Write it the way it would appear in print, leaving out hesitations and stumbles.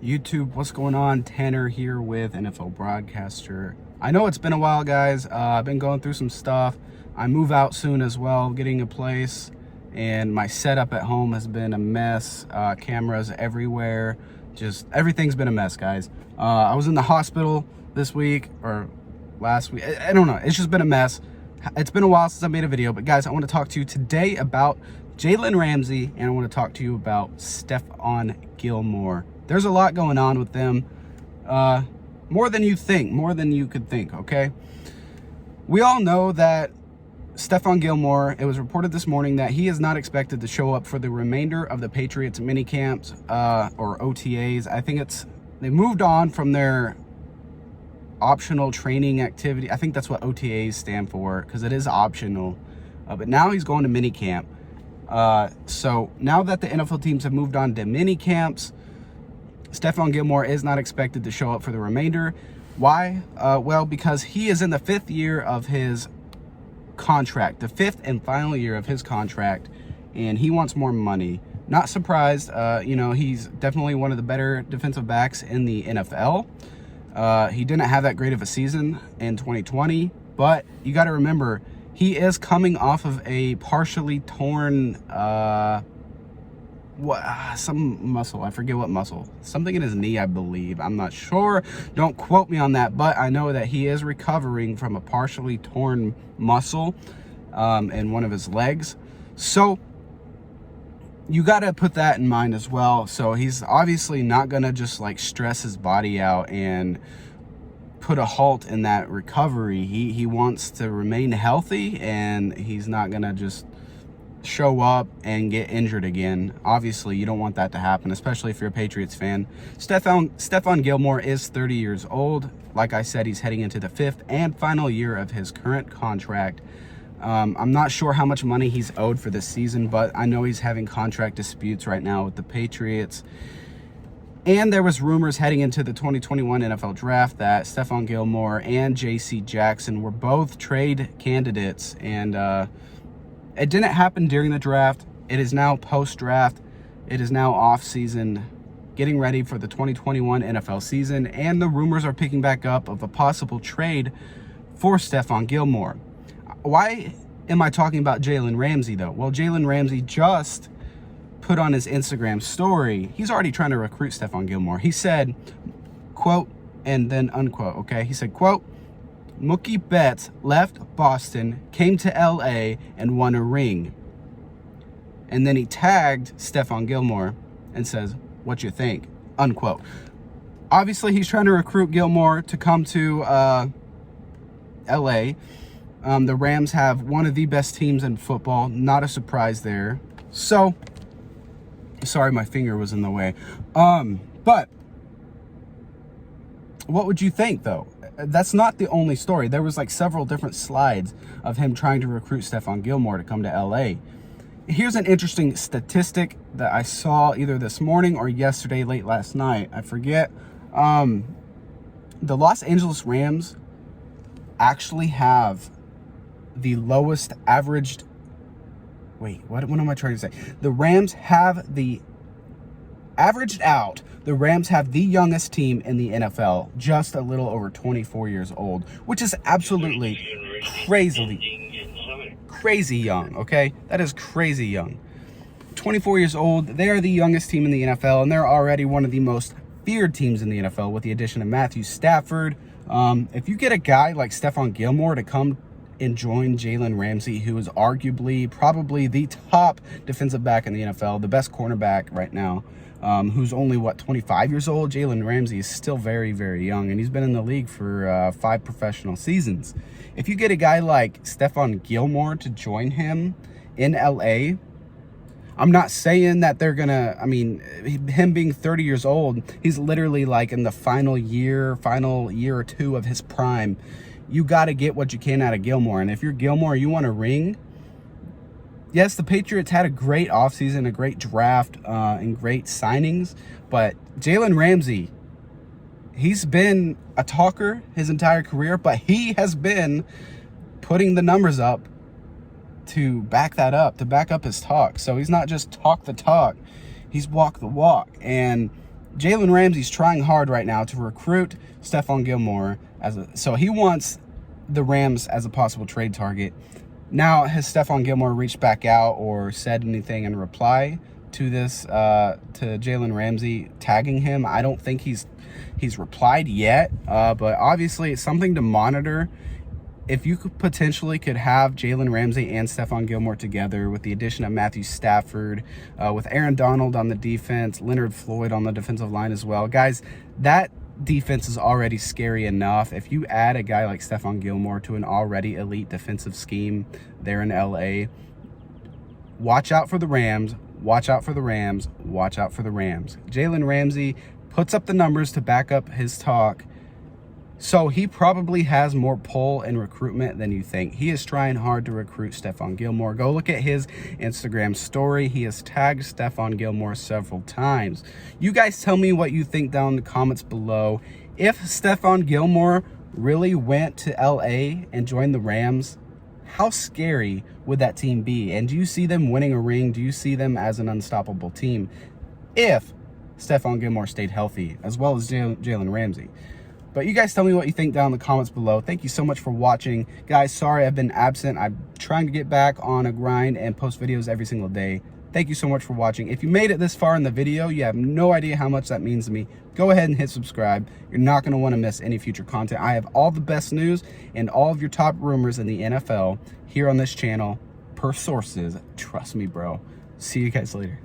YouTube, what's going on? Tanner here with NFL Broadcaster. I know it's been a while, guys. I've been going through some stuff. I move out soon as well, getting a place, and my setup at home has been a mess. Cameras everywhere. Just everything's been a mess, guys. I was in the hospital this week or last week. I don't know. It's just been a mess. It's been a while since I made a video, but guys, I want to talk to you today about Jalen Ramsey, and I want to talk to you about Stephon Gilmore. There's a lot going on with them, more than you think, more than you could think, okay? We all know that Stephon Gilmore, it was reported this morning that he is not expected to show up for the remainder of the Patriots mini camps or OTAs. I think they moved on from their optional training activity. I think that's what OTAs stand for, because it is optional. But now he's going to mini camp. So now that the NFL teams have moved on to mini camps, Stephon Gilmore is not expected to show up for the remainder. Why? Well, because he is in the 5th year of his contract, the 5th and final year of his contract, and he wants more money. Not surprised. He's definitely one of the better defensive backs in the NFL. He didn't have that great of a season in 2020, but you got to remember, he is coming off of a partially torn, some muscle. I forget what muscle. Something in his knee, I believe. I'm not sure. Don't quote me on that, but I know that he is recovering from a partially torn muscle in one of his legs. So you got to put that in mind as well. So he's obviously not going to just like stress his body out and put a halt in that recovery. He wants to remain healthy, and he's not going to just show up and get injured again. Obviously, you don't want that to happen, especially if you're a Patriots fan. Stephon Gilmore is 30 years old. Like I said, he's heading into the 5th and final year of his current contract. I'm not sure how much money he's owed for this season, but I know he's having contract disputes right now with the Patriots. And there was rumors heading into the 2021 NFL Draft that Stephon Gilmore and J.C. Jackson were both trade candidates, and it didn't happen during the draft. It is now post-draft. It is now off-season, getting ready for the 2021 NFL season, and the rumors are picking back up of a possible trade for Stephon Gilmore. Why am I talking about Jalen Ramsey, though? Well, Jalen Ramsey just put on his Instagram story, he's already trying to recruit Stephon Gilmore. He said, quote, and then unquote, okay? He said, quote, Mookie Betts left Boston, came to LA, and won a ring. And then he tagged Stephon Gilmore and says, what you think? Unquote. Obviously, he's trying to recruit Gilmore to come to LA. The Rams have one of the best teams in football. Not a surprise there. So, sorry, my finger was in the way. But what would you think, though? That's not the only story. There was like several different slides of him trying to recruit Stephon Gilmore to come to LA. Here's an interesting statistic that I saw either this morning or yesterday, late last night. I forget. The Los Angeles Rams actually have the lowest averaged... Wait, what am I trying to say? The Rams have the... Averaged out, the Rams have the youngest team in the NFL, just a little over 24 years old, which is absolutely crazy young, okay? That is crazy young. 24 years old, they are the youngest team in the NFL, and they're already one of the most feared teams in the NFL with the addition of Matthew Stafford. If you get a guy like Stephon Gilmore to come and join Jalen Ramsey, who is arguably probably the top defensive back in the NFL, the best cornerback right now, who's only, 25 years old? Jalen Ramsey is still very, very young, and he's been in the league for 5 professional seasons. If you get a guy like Stephon Gilmore to join him in LA, I'm not saying that they're gonna, him being 30 years old, he's literally like in the final year or two of his prime. You got to get what you can out of Gilmore. And if you're Gilmore, you want a ring. Yes, the Patriots had a great offseason, a great draft, and great signings. But Jalen Ramsey, he's been a talker his entire career, but he has been putting the numbers up to back that up, to back up his talk. So he's not just talk the talk, he's walk the walk. And Jalen Ramsey's trying hard right now to recruit Stephon Gilmore so he wants the Rams as a possible trade target. Now, has Stephon Gilmore reached back out or said anything in reply to this, to Jalen Ramsey tagging him? I don't think he's replied yet, but obviously it's something to monitor. If you could potentially have Jalen Ramsey and Stephon Gilmore together with the addition of Matthew Stafford, with Aaron Donald on the defense, Leonard Floyd on the defensive line as well. Guys, that defense is already scary enough. If you add a guy like Stephon Gilmore to an already elite defensive scheme there in LA, watch out for the Rams, watch out for the Rams, watch out for the Rams. Jalen Ramsey puts up the numbers to back up his talk, so he probably has more pull in recruitment than you think. He is trying hard to recruit Stephon Gilmore. Go look at his Instagram story. He has tagged Stephon Gilmore several times. You guys tell me what you think down in the comments below. If Stephon Gilmore really went to LA and joined the Rams, how scary would that team be? And do you see them winning a ring? Do you see them as an unstoppable team if Stephon Gilmore stayed healthy, as well as Jalen Ramsey? But you guys tell me what you think down in the comments below. Thank you so much for watching. Guys, sorry I've been absent. I'm trying to get back on a grind and post videos every single day. Thank you so much for watching. If you made it this far in the video, you have no idea how much that means to me. Go ahead and hit subscribe. You're not going to want to miss any future content. I have all the best news and all of your top rumors in the NFL here on this channel per sources. Trust me, bro. See you guys later.